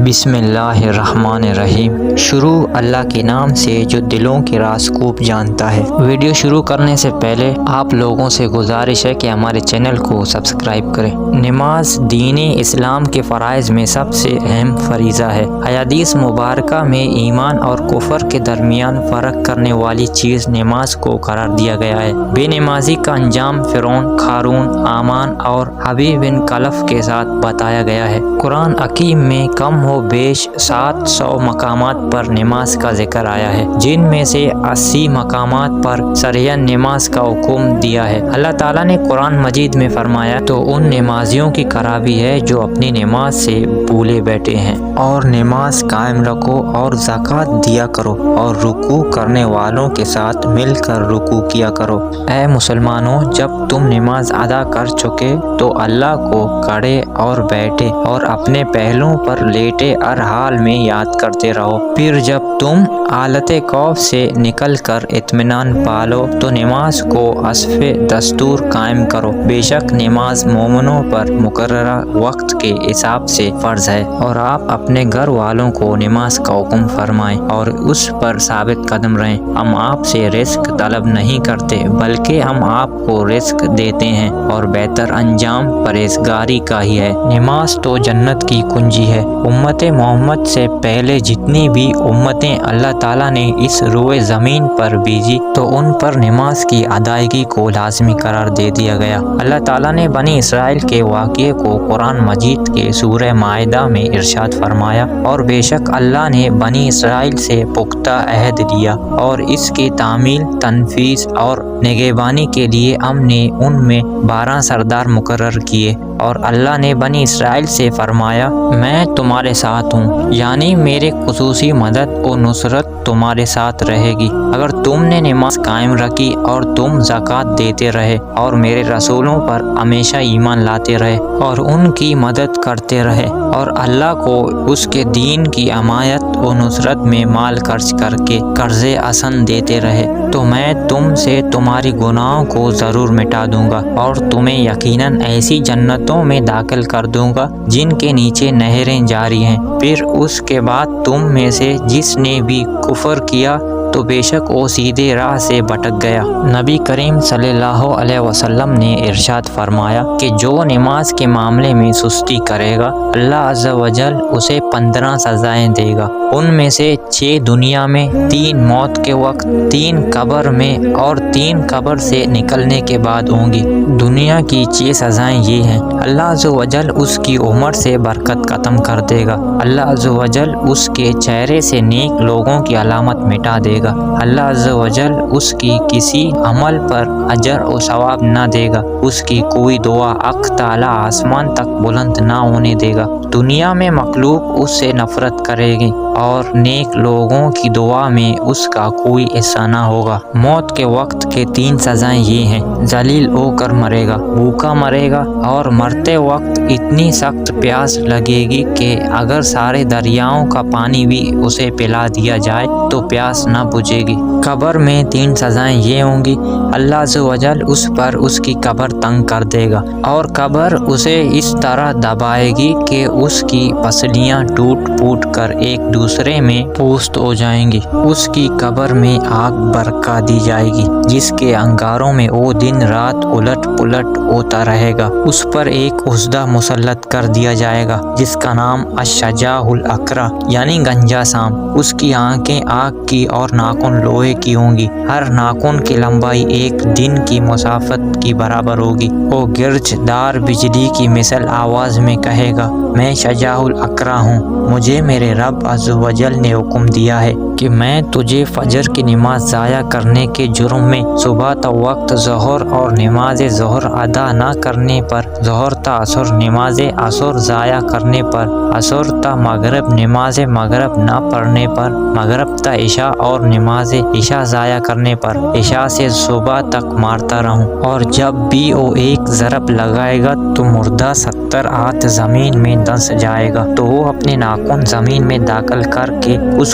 بسم اللہ الرحمن الرحیم۔ شروع اللہ کے نام سے جو دلوں کے راز خوب جانتا ہے۔ ویڈیو شروع کرنے سے پہلے آپ لوگوں سے گزارش ہے کہ ہمارے چینل کو سبسکرائب کریں۔ نماز دین اسلام کے فرائض میں سب سے اہم فریضہ ہے۔ حدیث مبارکہ میں ایمان اور کفر کے درمیان فرق کرنے والی چیز نماز کو قرار دیا گیا ہے۔ بے نمازی کا انجام فرعون، قارون، ہامان اور ابی بن خلف کے ساتھ بتایا گیا ہے۔ قرآن حکیم میں کم و بیش 700 مقامات پر نماز کا ذکر آیا ہے، جن میں سے 80 مقامات پر صریحاً نماز کا حکم دیا ہے۔ اللہ تعالیٰ نے قرآن مجید میں فرمایا تو ان نمازیوں کی خرابی ہے جو اپنی نماز سے بھولے بیٹھے ہیں، اور نماز قائم رکھو اور زکوٰۃ دیا کرو اور رکوع کرنے والوں کے ساتھ مل کر رکوع کیا کرو۔ اے مسلمانوں، جب تم نماز ادا کر چکے تو اللہ کو کھڑے اور بیٹھے اور اپنے پہلوؤں پر لیٹے ہر حال میں یاد کرتے رہو۔ پھر جب تم حالت خوف سے نکل کر اطمینان پالو تو نماز کو حسب دستور قائم کرو۔ بے شک نماز مومنوں پر مقررہ وقت کے حساب سے فرض ہے، اور آپ اپنے گھر والوں کو نماز کا حکم فرمائیں اور اس پر ثابت قدم رہیں۔ ہم آپ سے رزق طلب نہیں کرتے بلکہ ہم آپ کو رزق دیتے ہیں، اور بہتر انجام پرہیزگاری کا ہی ہے۔ نماز تو جنت کی کنجی ہے۔ امت محمد سے پہلے جتنی بھی امتیں اللہ تعالیٰ نے اس روئے زمین پر بھیجی تو ان پر نماز کی ادائیگی کو لازمی قرار دے دیا گیا۔ اللہ تعالیٰ نے بنی اسرائیل کے واقعے کو قرآن مجید کے سورہ مائدہ میں ارشاد فرمایا، اور بے شک اللہ نے بنی اسرائیل سے پختہ عہد لیا، اور اس کی تعمیل، تنفیذ اور نگہبانی کے لیے ہم نے ان میں 12 سردار مقرر کیے، اور اللہ نے بنی اسرائیل سے فرمایا میں تمہارے ساتھ ہوں، یعنی میرے خصوصی مدد و نصرت تمہارے ساتھ رہے گی اگر تم نے نماز قائم رکھی اور تم زکوٰۃ دیتے رہے اور میرے رسولوں پر ہمیشہ ایمان لاتے رہے اور ان کی مدد کرتے رہے اور اللہ کو اس کے دین کی حمایت و نصرت میں مال خرچ کر کے قرض حسن دیتے رہے تو میں تم سے تمہاری گناہوں کو ضرور مٹا دوں گا اور تمہیں یقیناً ایسی جنتوں میں داخل کر دوں گا جن کے نیچے نہریں جاری ہیں۔ پھر اس کے بعد تم میں سے جس نے بھی کفر کیا تو بے شک وہ سیدھے راہ سے بھٹک گیا۔ نبی کریم صلی اللہ علیہ وسلم نے ارشاد فرمایا کہ جو نماز کے معاملے میں سستی کرے گا اللہ عز و جل اسے 15 سزائیں دے گا، ان میں سے 6 دنیا میں، 3 موت کے وقت، 3 قبر میں اور 3 قبر سے نکلنے کے بعد ہوں گی۔ دنیا کی 6 سزائیں یہ ہیں: اللہ عز و جل اس کی عمر سے برکت ختم کر دے گا، اللہ عز و جل اس کے چہرے سے نیک لوگوں کی علامت مٹا دے گا، اللہ عز و جل اس کی کسی عمل پر اجر و ثواب نہ دے گا، اس کی کوئی دعا حق تعالی آسمان تک بلند نہ ہونے دے گا، دنیا میں مخلوق اس سے نفرت کرے گی اور نیک لوگوں کی دعا میں اس کا کوئی حصہ نہ ہوگا۔ موت کے وقت کے 3 سزائیں یہ ہیں: ذلیل ہو کر مرے گا، بھوکا مرے گا، اور مرتے وقت اتنی سخت پیاس لگے گی کہ اگر سارے دریاؤں کا پانی بھی اسے پلا دیا جائے تو پیاس نہ بجھے گی۔ قبر میں 3 سزائیں یہ ہوں گی: اللہ عز و جل اس پر اس کی قبر تنگ کر دے گا اور قبر اسے اس طرح دبائے گی کہ اس کی پسلیاں ٹوٹ پھوٹ کر ایک دوسرے میں پوست ہو جائیں گی۔ اس کی قبر میں آگ برقع دی جائے گی جس کے انگاروں میں وہ دن رات الٹ پلٹ ہوتا رہے گا۔ اس پر ایک اسدہ مسلط کر دیا جائے گا جس کا نام الشجاع الاقرع یعنی گنجا سام۔ اس کی آنکھیں آگ کی اور ناخن لوہے کی ہوں گی، ہر ناخن کی لمبائی 1 دن کی مسافت کی برابر ہوگی۔ وہ گرج دار بجلی کی مثل آواز میں کہے گا میں شجاع الاقرع ہوں، مجھے میرے رب عز و جل نے حکم دیا ہے کہ میں تجھے فجر کی نماز ضائع کرنے کے جرم میں صبح تا وقت ظہر اور نماز ظہر ادا نہ کرنے پر، ظہر تا عصر نماز عصر ضائع کرنے پر، عصر تا مغرب نماز مغرب نہ پڑھنے پر، مغرب تا عشاء اور نماز عشاء ضائع کرنے پر، عشاء سے صبح تک مارتا رہوں، اور جب بھی وہ ایک ضرب لگائے گا تو مردہ 70 ہاتھ زمین میں دھنس جائے گا تو وہ اپنے ناخن زمین میں داخل کر کے اس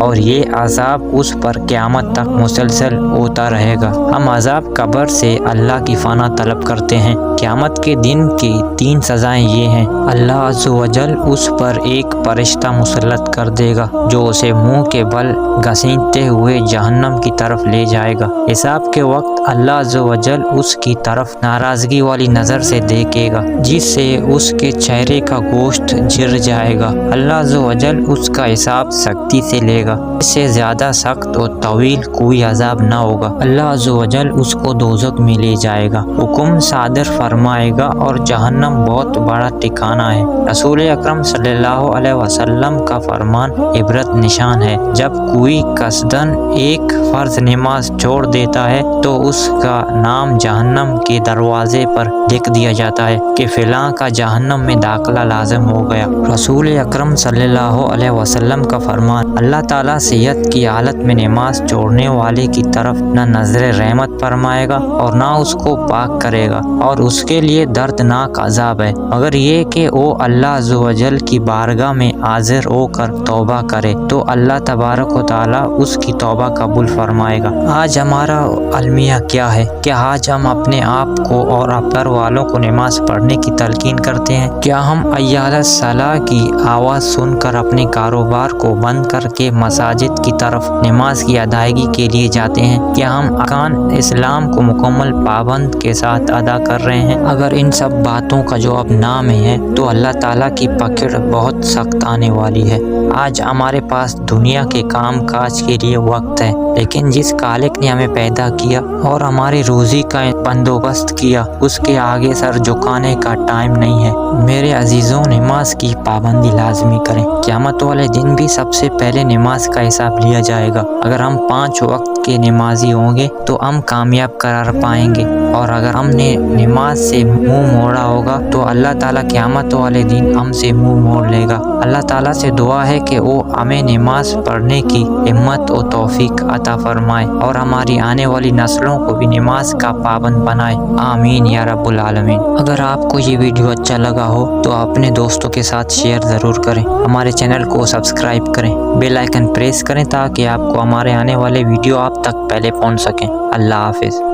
اور یہ عذاب اس پر قیامت تک مسلسل ہوتا رہے گا۔ ہم عذاب قبر سے اللہ کی پناہ طلب کرتے ہیں۔ قیامت کے دن کی 3 سزائیں یہ ہیں: اللہ عز و جل اس پر ایک فرشتہ مسلط کر دے گا جو اسے منہ کے بل گھسیٹتے ہوئے جہنم کی طرف لے جائے گا۔ حساب کے وقت اللہ عز و جل اس کی طرف ناراضگی والی نظر سے دیکھے گا جس سے اس کے چہرے کا گوشت جر جائے گا۔ اللہ عز و جل اس کا حساب سختی سے لے گا، اس سے زیادہ سخت اور طویل کوئی عذاب نہ ہوگا۔ اللہ عز و جل اس کو دوزخ میں لے جائے گا، حکم صادر فرمائے گا اور جہنم بہت بڑا ٹھکانہ ہے۔ رسول اکرم صلی اللہ علیہ وسلم کا فرمان عبرت نشان ہے: جب کوئی قصداً ایک فرض نماز چھوڑ دیتا ہے تو اس کا نام جہنم کے دروازے پر لکھ دیا جاتا ہے کہ فلاں کا جہنم میں داخلہ لازم ہو گیا۔ رسول اکرم صلی اللہ علیہ وسلم کا فرمان: اللہ تعالیٰ صحت کی حالت میں نماز چھوڑنے والے کی طرف نہ نظر رحمت فرمائے گا اور نہ اس کو پاک کرے گا، اور اس کے لیے دردناک عذاب ہے، مگر یہ کہ وہ اللہ عز و جل کی بارگاہ میں حاضر ہو کر توبہ کرے تو اللہ تبارک و تعالیٰ اس کی توبہ قبول فرمائے گا۔ آج ہمارا المیہ کیا ہے؟ کیا آج ہم اپنے آپ کو اور اپنے والوں کو نماز پڑھنے کی تلقین کرتے ہیں؟ کیا ہم حی علی الصلاۃ کی آواز سن کر اپنے کاروبار کو بند کر کے مساجد کی طرف نماز کی ادائیگی کے لیے جاتے ہیں؟ کیا ہم ارکان اسلام کو مکمل پابند کے ساتھ ادا کر رہے ہیں؟ اگر ان سب باتوں کا جواب نہ میں ہے تو اللہ تعالیٰ کی پکڑ بہت سخت آنے والی ہے۔ آج ہمارے پاس دنیا کے کام کاج کے لیے وقت ہے، لیکن جس خالق نے ہمیں پیدا کیا اور ہماری روزی کا بندوبست کیا اس کے آگے سر جھکانے کا ٹائم نہیں ہے۔ میرے عزیزوں، نماز کی پابندی لازمی کریں۔ قیامت والے دن بھی سب سے پہلے نماز کا حساب لیا جائے گا۔ اگر ہم 5 وقت کے نمازی ہوں گے تو ہم کامیاب قرار پائیں گے، اور اگر ہم نے نماز سے منہ موڑا ہوگا تو اللہ تعالیٰ قیامت والے دن ہم سے منہ موڑ لے گا۔ اللہ تعالیٰ سے دعا ہے کہ وہ ہمیں نماز پڑھنے کی ہمت و توفیق عطا فرمائے اور ہماری آنے والی نسلوں کو بھی نماز کا پابند بنائے، آمین یا رب العالمین۔ اگر آپ کو یہ ویڈیو اچھا لگا ہو تو اپنے دوستوں کے ساتھ شیئر ضرور کریں، ہمارے چینل کو سبسکرائب کریں، بیل آئیکن پریس کریں تاکہ آپ کو ہمارے آنے والے ویڈیو آپ تک پہلے پہنچ سکیں۔ اللہ حافظ۔